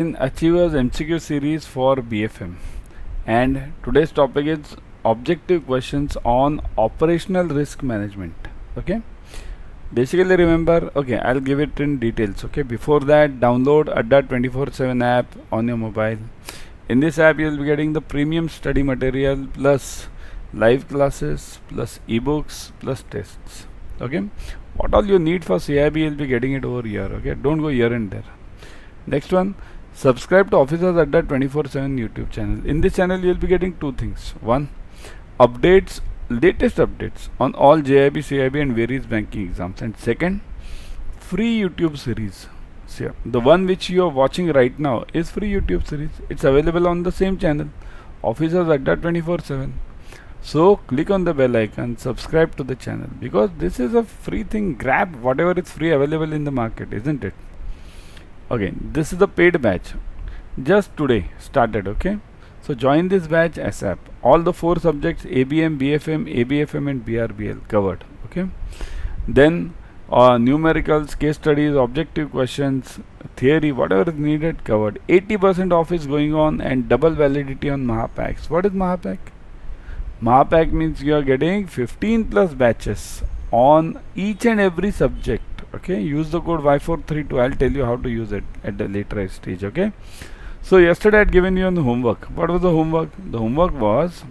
In Achievers MCQ series for BFM, and today's topic is objective questions on operational risk management. Okay, basically remember, okay, I'll give it in details. Okay, before that, download Adda 24/7 app on your mobile. In this app, you'll be getting the premium study material plus live classes plus ebooks plus tests. Okay, what all you need for CAIIB, you'll be getting it over here. Okay, don't go here and there. Next one, subscribe to Officers Adda 24/7 YouTube channel. In this channel, you will be getting two things. One, updates, latest updates on all JAIIB, CAIIB and various banking exams. And second, free YouTube series. So, the one which you are watching right now is free YouTube series. It's available on the same channel, Officers Adda 24/7. So click on the bell icon, subscribe to the channel, because this is a free thing. Grab whatever is free available in the market, isn't it? Okay, this is the paid batch, just today started. Okay, so join this batch ASAP. All the 4 subjects, ABM, BFM, ABFM and BRBL covered. Okay, then numericals, case studies, objective questions, theory, whatever is needed covered. 80% off is going on and double validity on Mahapacks. What is Mahapack? Mahapack means you are getting 15 plus batches on each and every subject. Okay, use the code Y432. I'll tell you how to use it at the later stage. Okay, so yesterday I had given you the homework. What was the homework? The homework was,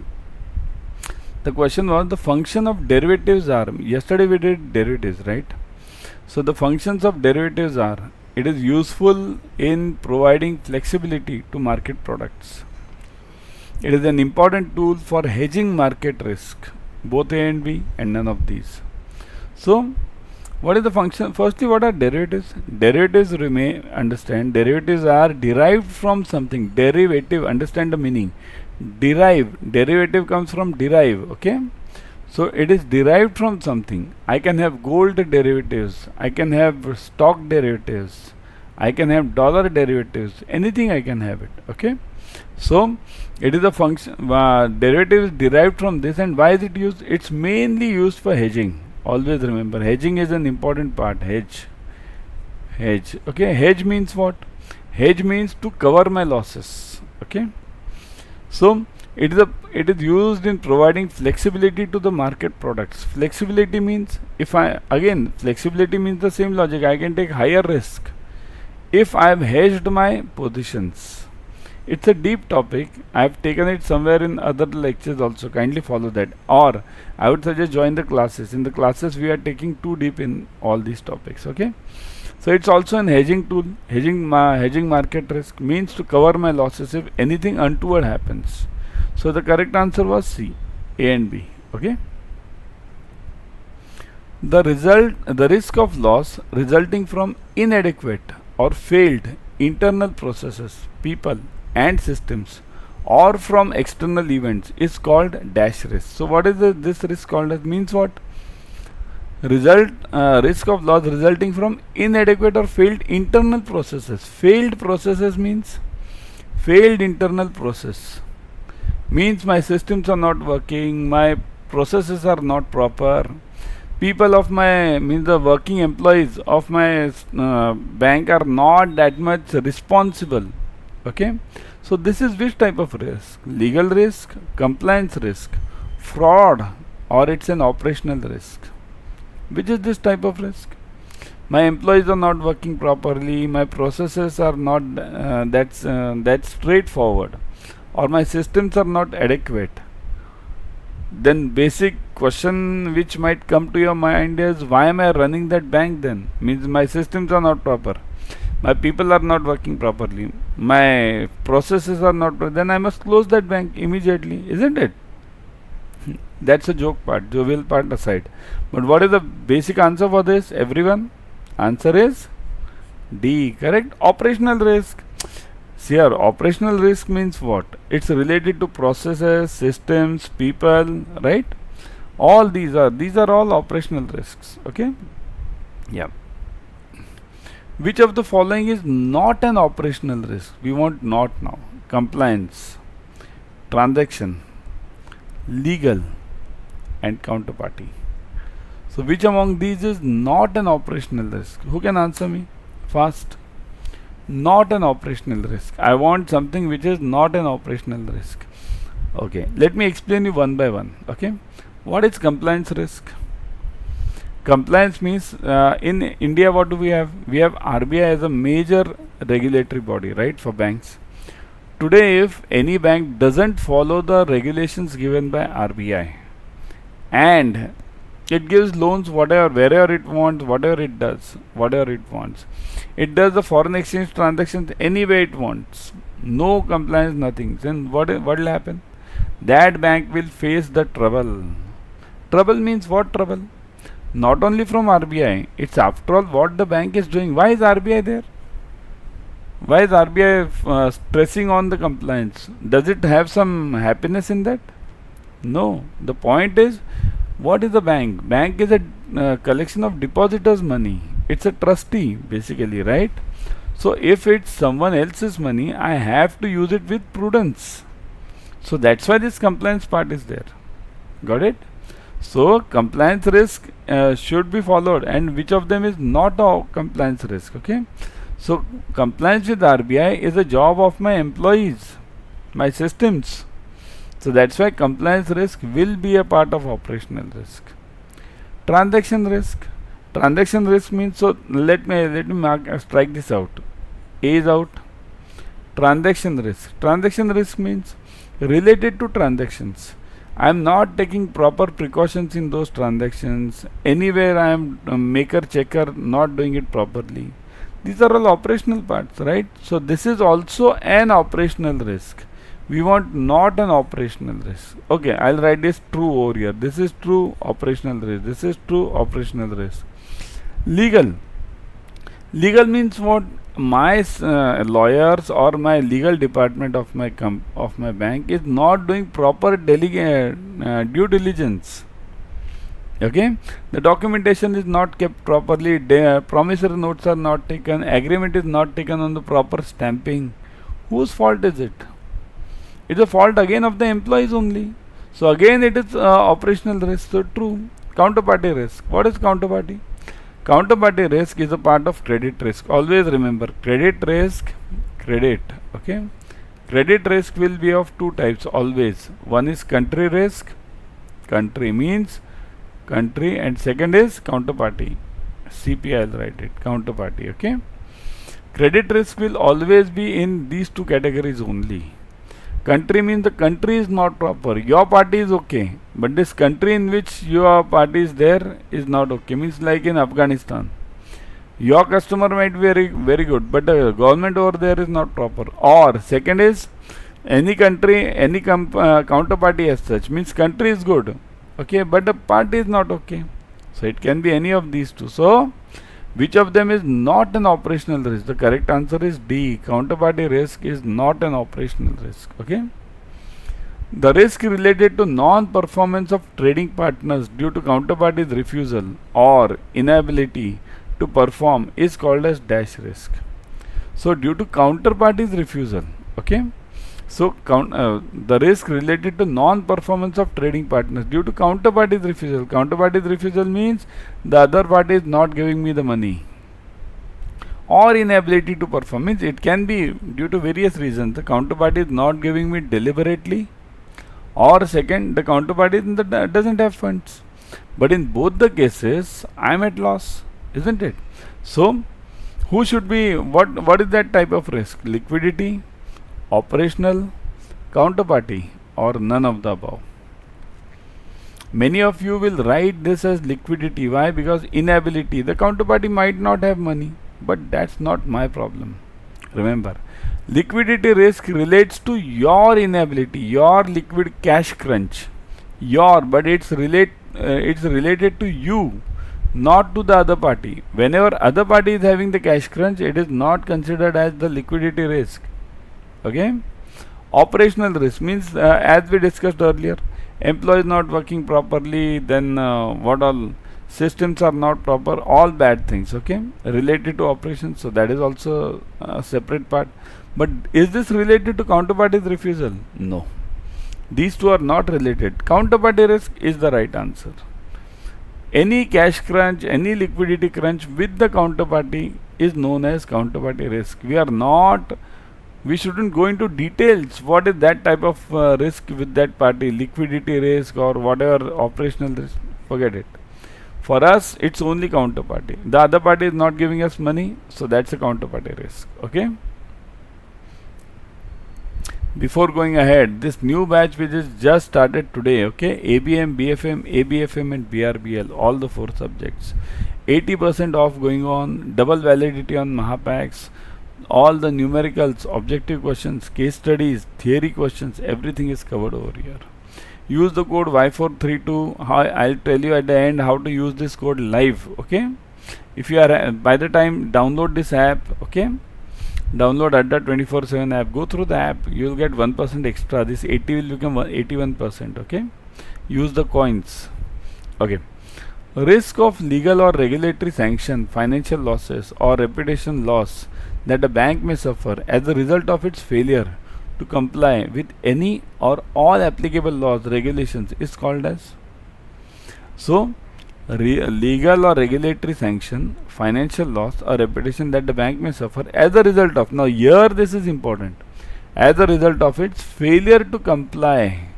the question was, the function of derivatives are, yesterday we did derivatives, right? So the functions of derivatives are, it is useful in providing flexibility to market products. It is an important tool for hedging market risk, both A and B and none of these. So what is the function? Firstly, what are derivatives? Derivatives, understand, derivatives are derived from something. Derivative, understand the meaning. Derivative comes from derive. Okay, so it is derived from something. I can have gold derivatives, I can have stock derivatives, I can have dollar derivatives, anything I can have it. Okay, so it is a function. Derivative is derived from this. And why is it used? It's mainly used for hedging. Always remember, hedging is an important part. Hedge. Okay, hedge means what? Hedge means to cover my losses. Okay, so it is used in providing flexibility to the market products. Flexibility means, flexibility means the same logic. I can take higher risk if I have hedged my positions. It's a deep topic. I have taken it somewhere in other lectures also. Kindly follow that. Or I would suggest join the classes. In the classes we are taking too deep in all these topics. Okay. So it's also an hedging tool. Hedging market risk means to cover my losses if anything untoward happens. So the correct answer was C, A and B. Okay. The risk of loss resulting from inadequate or failed internal processes, people and systems, or from external events is called dash risk. So what is this risk called? It means what? Risk of loss resulting from inadequate or failed internal processes. Failed processes means, failed internal process means my systems are not working, my processes are not proper, people of my, means the working employees of my bank are not that much responsible. Okay, so this is which type of risk? Legal risk, compliance risk, fraud, or it's an operational risk. Which is this type of risk? My employees are not working properly, my processes are not that's straightforward, or my systems are not adequate. Then basic question which might come to your mind is, why am I running that bank then? Means my systems are not proper, my people are not working properly, my processes are not proper, then I must close that bank immediately, isn't it? That's a joke part, jovial part aside. But what is the basic answer for this, everyone? Answer is D, correct? Operational risk. See here, operational risk means what? It's related to processes, systems, people, right? All these are all operational risks. Okay, yeah. Which of the following is not an operational risk? We want not now. Compliance, transaction, legal and counterparty. So which among these is not an operational risk? Who can answer me fast? not an operational risk. I want something which is not an operational risk. Okay, let me explain you one by one. Okay, what is compliance risk? Compliance means in India, what do we have? We have RBI as a major regulatory body, right, for banks. Today, if any bank doesn't follow the regulations given by RBI and it gives loans whatever, wherever it wants, whatever it does, whatever it wants. It does the foreign exchange transactions any way it wants. No compliance, nothing. Then what will happen? That bank will face the trouble. Trouble means what trouble? Not only from RBI. It's after all what the bank is doing. Why is RBI there? Why is RBI stressing on the compliance? Does it have some happiness in that? No. The point is, what is a bank? Bank is a collection of depositors' money. It's a trustee basically, right? So if it's someone else's money, I have to use it with prudence. So that's why this compliance part is there. Got it? So compliance risk should be followed, and which of them is not a compliance risk? Okay. So compliance with RBI is a job of my employees, my systems. So that's why compliance risk will be a part of operational risk. Transaction risk. Transaction risk means, so let me strike this out. A is out. Transaction risk. Transaction risk means related to transactions. I am not taking proper precautions in those transactions. Anywhere I am maker checker, not doing it properly. These are all operational parts, right? So this is also an operational risk. We want not an operational risk. Okay, I'll write this true over here. This is true operational risk. This is true operational risk. Legal. Legal means what? My lawyers or my legal department of my bank is not doing proper due diligence. Okay, the documentation is not kept properly. Promissory notes are not taken. Agreement is not taken on the proper stamping. Whose fault is it? It's a fault again of the employees only. So again it is operational risk. So true. Counterparty risk. What is counterparty? Counterparty risk is a part of credit risk. Always remember, credit risk, credit. Okay. Credit risk will be of two types always. One is country risk. Country means country, and second is counterparty. CP, I'll write it. Counterparty. Okay. Credit risk will always be in these two categories only. Country means the country is not proper. Your party is okay, but this country in which your party is there is not okay. Means like in Afghanistan, your customer might be very good, but the government over there is not proper. Or second is any country, any counterparty as such, means country is good, okay, but the party is not okay. So it can be any of these two. So which of them is not an operational risk? The correct answer is D. Counterparty risk is not an operational risk. Okay. The risk related to non-performance of trading partners due to counterparty's refusal or inability to perform is called as dash risk. So due to counterparty's refusal, okay. So the risk related to non-performance of trading partners due to counterparty's refusal. Counterparty's refusal means the other party is not giving me the money. Or inability to perform means it can be due to various reasons. The counterparty is not giving me deliberately. Or second, the counterparty doesn't have funds. But in both the cases, I am at loss, isn't it? So who should be, what is that type of risk? Liquidity, operational, counterparty, or none of the above? Many of you will write this as liquidity. Why? Because inability. The counterparty might not have money, but that's not my problem. Remember, liquidity risk relates to your inability, your liquid cash crunch. But it's related to you, not to the other party. Whenever other party is having the cash crunch, it is not considered as the liquidity risk. Okay. Operational risk means as we discussed earlier, employees not working properly, then what all systems are not proper, all bad things, okay, related to operations. So that is also a separate part. But is this related to counterparty's refusal? No, these two are not related. Counterparty risk is the right answer. Any cash crunch, any liquidity crunch with the counterparty is known as counterparty risk. We shouldn't go into details. What is that type of risk with that party? Liquidity risk or whatever operational risk? Forget it. For us, it's only counterparty. The other party is not giving us money, so that's a counterparty risk. Okay. Before going ahead, this new batch which is just started today, okay, ABM, BFM, ABFM and BRBL, all the 4 subjects. 80% off going on, double validity on Mahapacks, all the numericals, objective questions, case studies, theory questions, everything is covered over here. Use the code Y432. I'll tell you at the end how to use this code live, okay. If you are, by the time download this app, okay, download Adda 24/7 app, go through the app, you'll get 1% extra. This 80 will become 81%, okay. Use the coins, okay. Risk of legal or regulatory sanction, financial losses or reputation loss that a bank may suffer as a result of its failure to comply with any or all applicable laws, regulations is called as. So, legal or regulatory sanction, financial loss or reputation that the bank may suffer as a result of. Now here this is important. As a result of its failure to comply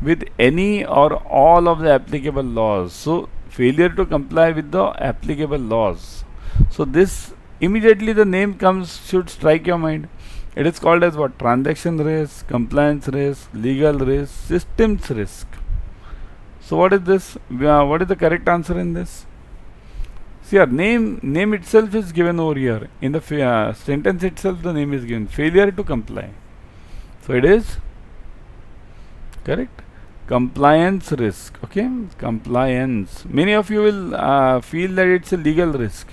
with any or all of the applicable laws. So failure to comply with the applicable laws. So this immediately the name should strike your mind. It is called as what? Transaction risk, compliance risk, legal risk, systems risk. So what is this? What is the correct answer in this? See, our name itself is given over here. In the sentence itself, the name is given. Failure to comply. So it is correct. Compliance risk. Okay, compliance. Many of you will feel that it's a legal risk,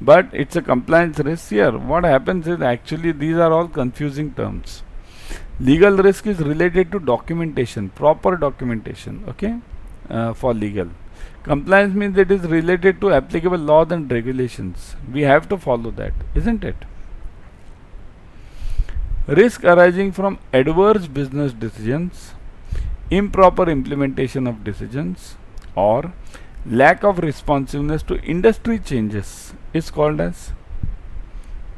but it's a compliance risk. Here what happens is actually these are all confusing terms. Legal risk is related to documentation, proper documentation, okay, for legal. Compliance means it is related to applicable laws and regulations. We have to follow that, isn't it? Risk arising from adverse business decisions, improper implementation of decisions, or lack of responsiveness to industry changes is called as.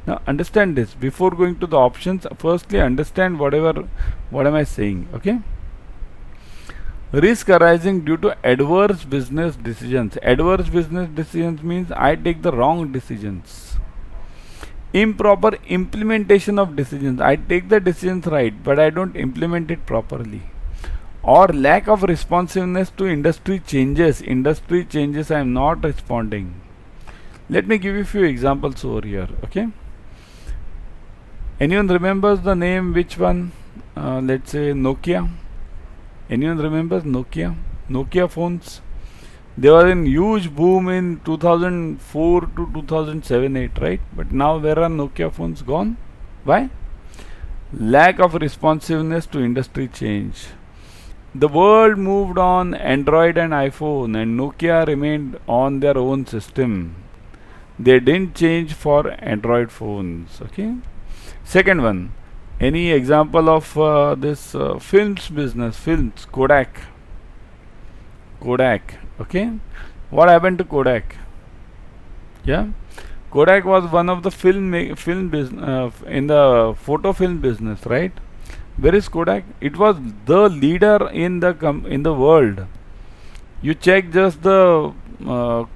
Now understand this before going to the options. Firstly understand what am I saying, okay. Risk arising due to adverse business decisions. Adverse business decisions means I take the wrong decisions. Improper implementation of decisions. I take the decisions right, but I don't implement it properly. Or lack of responsiveness to industry changes. Industry changes, I am not responding. Let me give you a few examples over here, okay. Anyone remembers the name? Which one? Let's say Nokia. Anyone remembers Nokia? Nokia phones. They were in huge boom in 2004 to 2007-8, right? But now where are Nokia phones gone? Why? Lack of responsiveness to industry change. The world moved on Android and iPhone, and Nokia remained on their own system. They didn't change for Android phones, okay. Second one, any example of this films business? Films, Kodak, okay. What happened to Kodak? Yeah, Kodak was one of the film business in the photo film business, right? Where is Kodak? It was the leader in the world. You check just the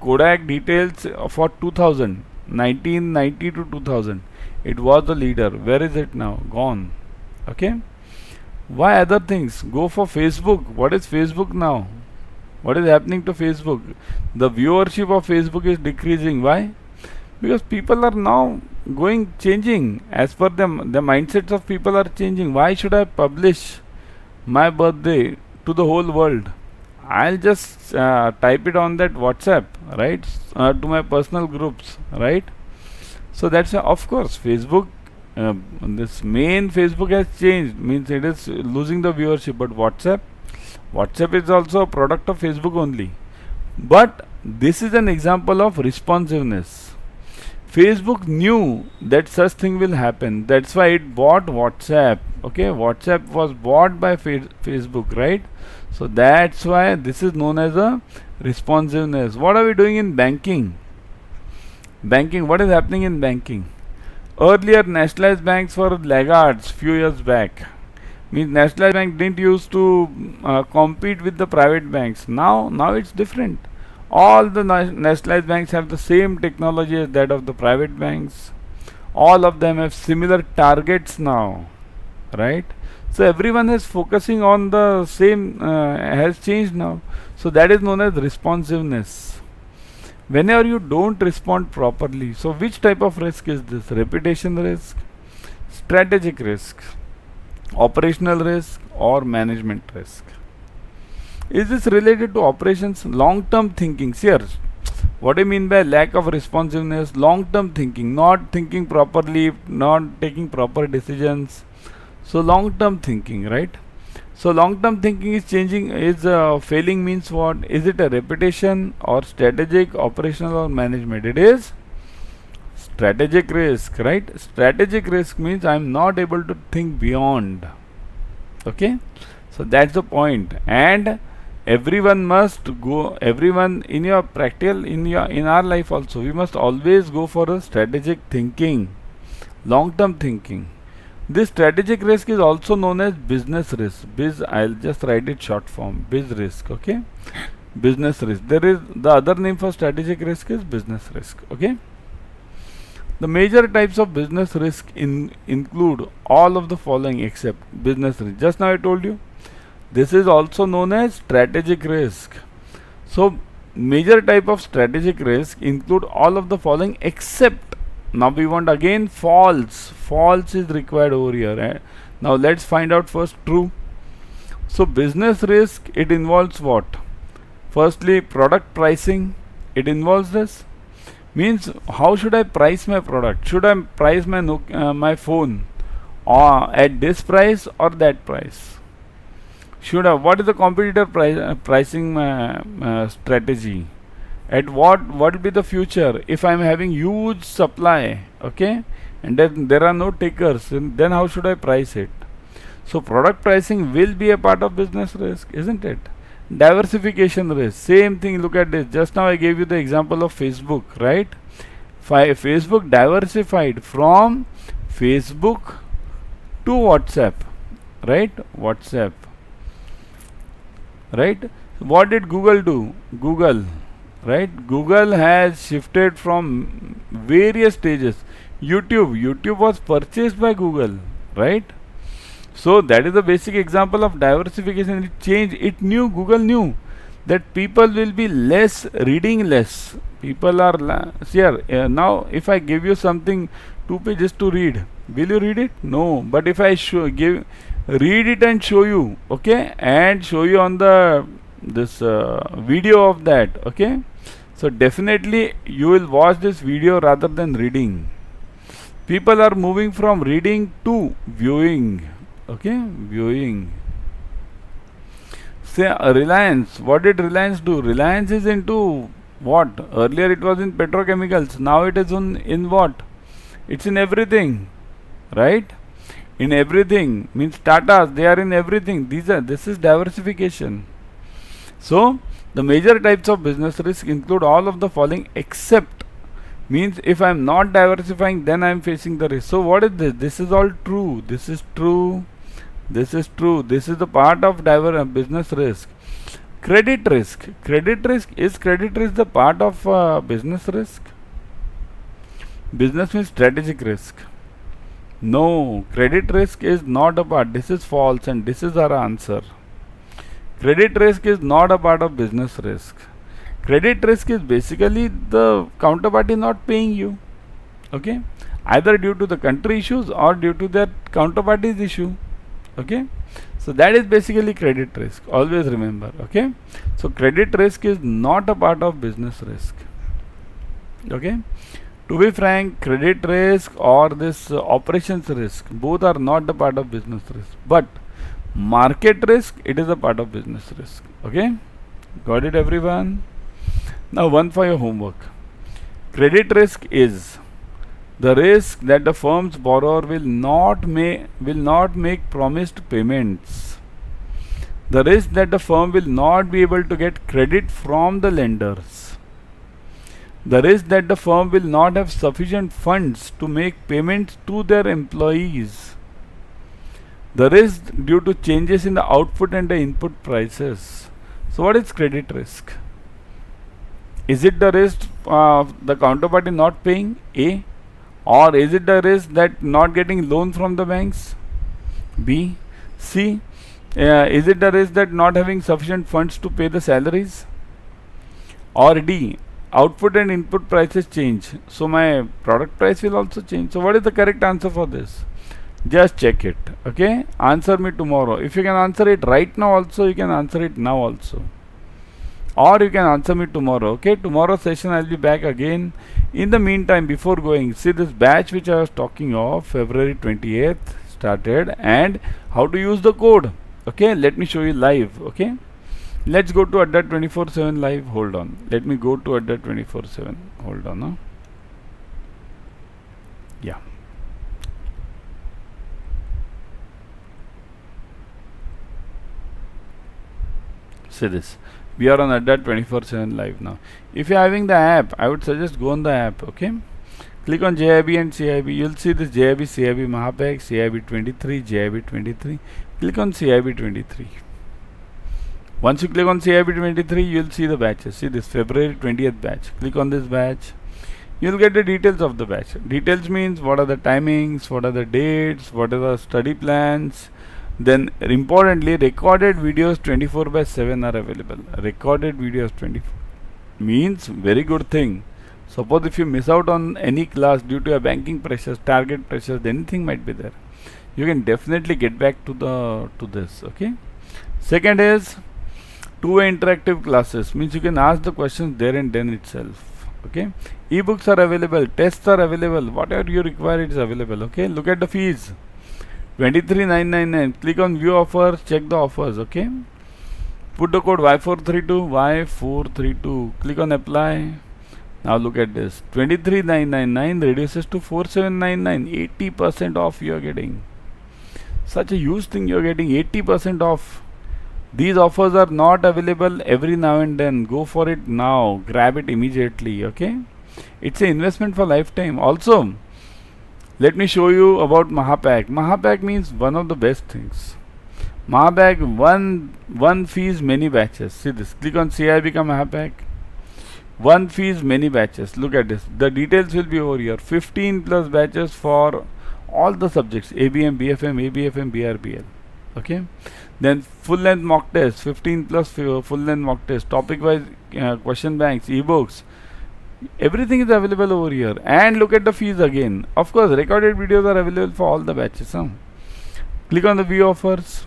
Kodak details for 2000, 1990 to 2000. It was the leader. Where is it now? Gone. Okay. Why other things? Go for Facebook. What is Facebook now? What is happening to Facebook? The viewership of Facebook is decreasing. Why? Because people are now changing as per them. The mindsets of people are changing. Why should I publish my birthday to the whole world? I'll just type it on that WhatsApp, right? To my personal groups, right? So that's of course Facebook. This main Facebook has changed. Means it is losing the viewership. But WhatsApp is also a product of Facebook only. But this is an example of responsiveness. Facebook knew that such thing will happen. That's why it bought WhatsApp. Okay, WhatsApp was bought by Facebook, right? So that's why this is known as a responsiveness. What are we doing in banking? Banking, what is happening in banking? Earlier, nationalized banks were laggards few years back. Means nationalized bank didn't used to compete with the private banks. Now it's different. All the nationalized banks have the same technology as that of the private banks. All of them have similar targets now, right? So everyone is focusing on the same, has changed now. So that is known as responsiveness. Whenever you don't respond properly, so which type of risk is this? Reputation risk, strategic risk, operational risk, or management risk? Is this related to operations? Long-term thinking. Here, what I mean by lack of responsiveness, long-term thinking, not thinking properly, not taking proper decisions. So long-term thinking, right? So long-term thinking is changing, is failing means what? Is it a reputation or strategic, operational or management? It is strategic risk, right? Strategic risk means I am not able to think beyond. Okay, so that's the point. And everyone must go, everyone in your practical, in our life also, we must always go for a strategic thinking, long-term thinking. This strategic risk is also known as business risk. I'll just write it short form, biz risk. Okay, business risk. There is the other name for strategic risk is business risk. Okay, the major types of business risk include all of the following except business risk. Just now I told you, this is also known as strategic risk. So major type of strategic risk include all of the following except. Now we want again false. False is required over here. Now let's find out first true. So business risk, it involves what? Firstly, product pricing. It involves this. Means how should I price my product? Should I price my my phone at this price or that price? Should I, what is the competitor pricing strategy? At what will be the future if I am having huge supply, okay, and then there are no takers, then how should I price it? So product pricing will be a part of business risk, isn't it? Diversification risk, same thing. Look at this. Just now I gave you the example of Facebook, right? Facebook diversified from Facebook to WhatsApp, right? WhatsApp, right? What did Google do? Right? Google has shifted from various stages. YouTube was purchased by Google, right? So that is the basic example of diversification. It changed. Google knew that people will be reading less. People are here. Now if I give you something, 2 pages to read, will you read it? No. But if I read it and show you, okay, and show you on the video of that, okay, so definitely you will watch this video rather than reading. People are moving from reading to viewing, okay, viewing. Say Reliance, what did Reliance do? Reliance is into what? Earlier it was in petrochemicals, now it is in what? It's in everything, right? In everything, means Tatas, they are in everything. This is diversification. So the major types of business risk include all of the following except, means if I am not diversifying, then I am facing the risk. So what is this? This is all true. This is true. This is true. This is the part of business risk. Credit risk. Is credit risk the part of business risk? Business means strategic risk. No, credit risk is not a part. This is false and this is our answer. Credit risk is not a part of business risk. Credit risk is basically the counterparty not paying you, okay, either due to the country issues or due to that counterparty's issue, okay. So that is basically credit risk. Always remember, okay. So credit risk is not a part of business risk, okay. To be frank, credit risk or this operations risk, both are not the part of business risk. But market risk, it is a part of business risk. Okay, got it, everyone? Now one for your homework. Credit risk is the risk that the firm's borrower will not make promised payments. The risk that the firm will not be able to get credit from the lenders. The risk that the firm will not have sufficient funds to make payments to their employees. The risk due to changes in the output and the input prices. So what is credit risk? Is it the risk of the counterparty not paying? A. Or is it the risk that not getting loan from the banks? B. C. Is it the risk that not having sufficient funds to pay the salaries? Or D. Output and input prices change, so my product price will also change. So what is the correct answer for this? Just check it. Okay, answer me tomorrow. If you can answer it right now also, you can answer it now also, or you can answer me tomorrow. Okay, tomorrow's session I'll be back again. In the meantime, before going, see this batch which I was talking of, February 28th started, and how to use the code. Okay, let me show you live. Okay, let's go to Adda 24/7 live. Hold on, let me go to Adda 24/7. Hold on. Huh? Yeah. See this. We are on Adda 24/7 live now. If you are having the app, I would suggest go on the app. Okay. Click on JAIIB and CAIIB. You'll see this JAIIB, CAIIB Mahapack, CAIIB 23, JAIIB 23. Click on CAIIB 23. Once you click on CAIIB 23, you'll see the batches. See this February 20th batch. Click on this batch. You'll get the details of the batch. Details means what are the timings, what are the dates, what are the study plans. Then importantly, recorded videos 24/7 are available. Recorded videos 24 means very good thing. Suppose if you miss out on any class due to a banking pressures, target pressures, anything might be there. You can definitely get back to this. Okay. Second is two-way interactive classes, means you can ask the questions there and then itself. Okay. E-books are available, tests are available, whatever you require it is available. Okay. Look at the fees. 23,999. Click on view offers, check the offers. Okay. Put the code Y432. Click on apply. Now look at this. 23,999 reduces to 4,799. 80% off you are getting. Such a huge thing you are getting. 80% off. These offers are not available every now and then. Go for it now. Grab it immediately. Okay. It's an investment for lifetime. Also, let me show you about Mahapack. Mahapack means one of the best things. Mahapack, one fees, many batches. See this. Click on CAIIB ka Mahapack. One fees, many batches. Look at this. The details will be over here. 15 plus batches for all the subjects. ABM, BFM, ABFM, BRBL. Okay. Then full length mock test. 15 plus full length mock test. Topic wise question banks, ebooks. Everything is available over here. And look at the fees again. Of course, recorded videos are available for all the batches. Click on the view offers.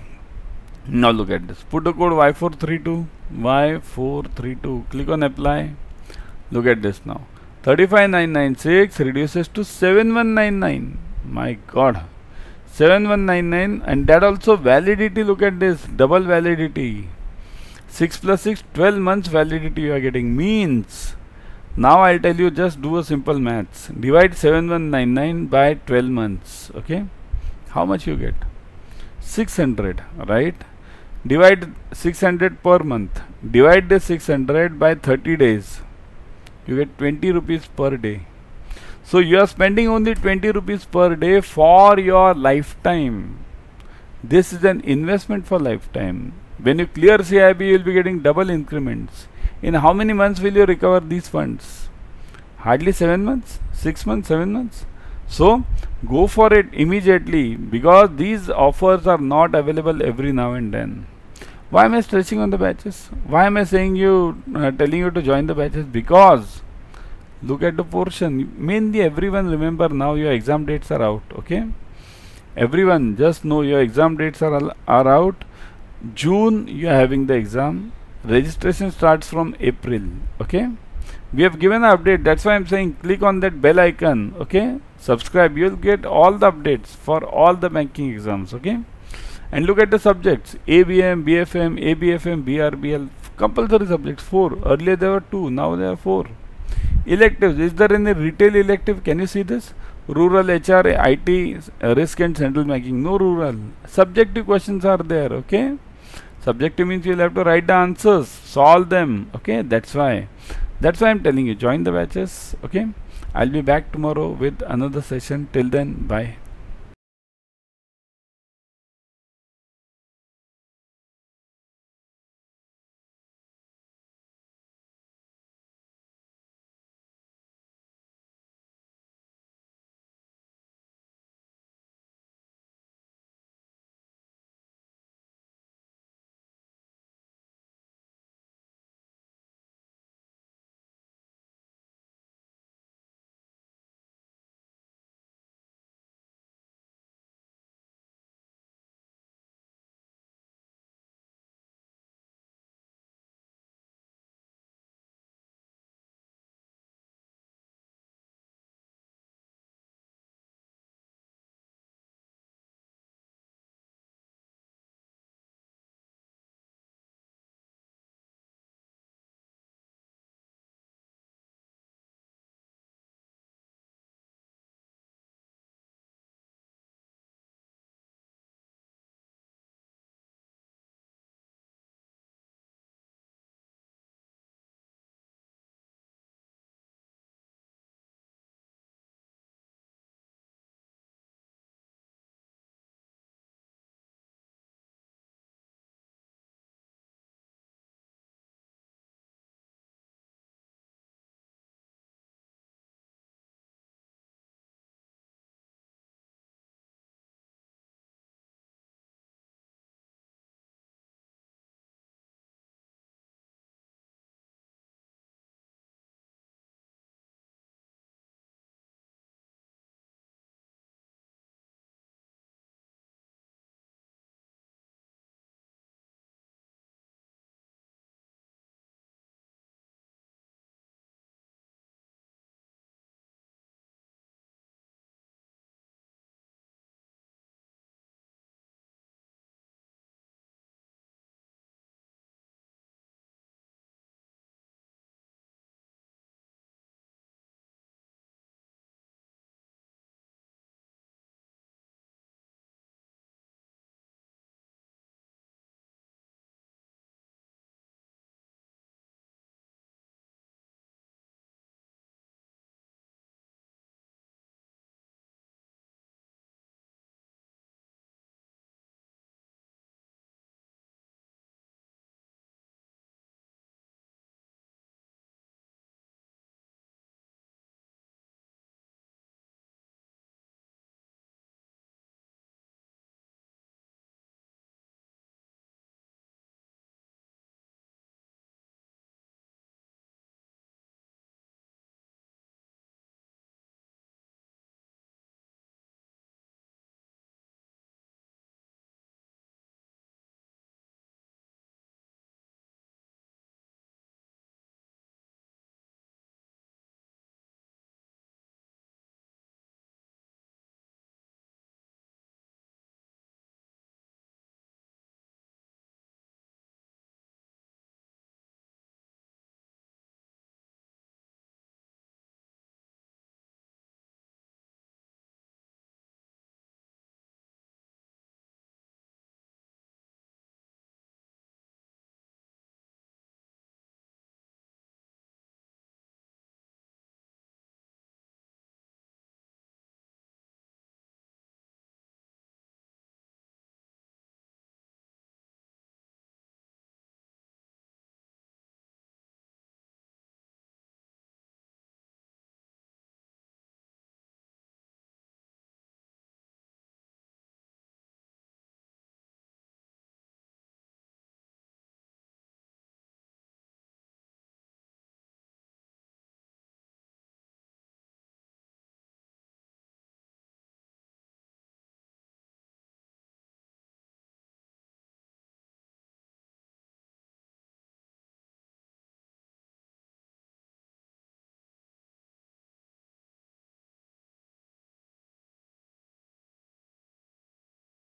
Now look at this. Put the code Y432. Y432. Click on apply. Look at this now. 35,996 reduces to 7,199. My God. 7,199, and that also validity. Look at this. Double validity. 6 plus 6, 12 months validity you are getting. Means, now I'll tell you, just do a simple maths. Divide 7,199 by 12 months. Okay. How much you get? 600, right? Divide 600 per month. Divide the 600 by 30 days. You get 20 rupees per day. So you are spending only 20 rupees per day for your lifetime. This is an investment for lifetime. When you clear CAIIB, you will be getting double increments. In how many months will you recover these funds? Hardly 7 months, 6 months, 7 months. So go for it immediately, because these offers are not available every now and then. Why am I stressing on the batches? Why am I saying telling you to join the batches? Because look at the portion. Mainly everyone, remember now your exam dates are out. Okay. Everyone just know your exam dates are out. June you are having the exam. Registration starts from April. Okay. We have given an update. That's why I'm saying click on that bell icon. Okay. Subscribe. You'll get all the updates for all the banking exams. Okay. And look at the subjects. ABM, BFM, ABFM, BRBL. Compulsory subjects 4. Earlier there were 2. Now there are 4. Electives. Is there any retail elective? Can you see this? Rural, HR, IT, risk and central banking. No rural. Subjective questions are there. Okay. Subjective means you'll have to write the answers, solve them. Okay. That's why. That's why I'm telling you, join the batches. Okay, I'll be back tomorrow with another session. Till then, bye.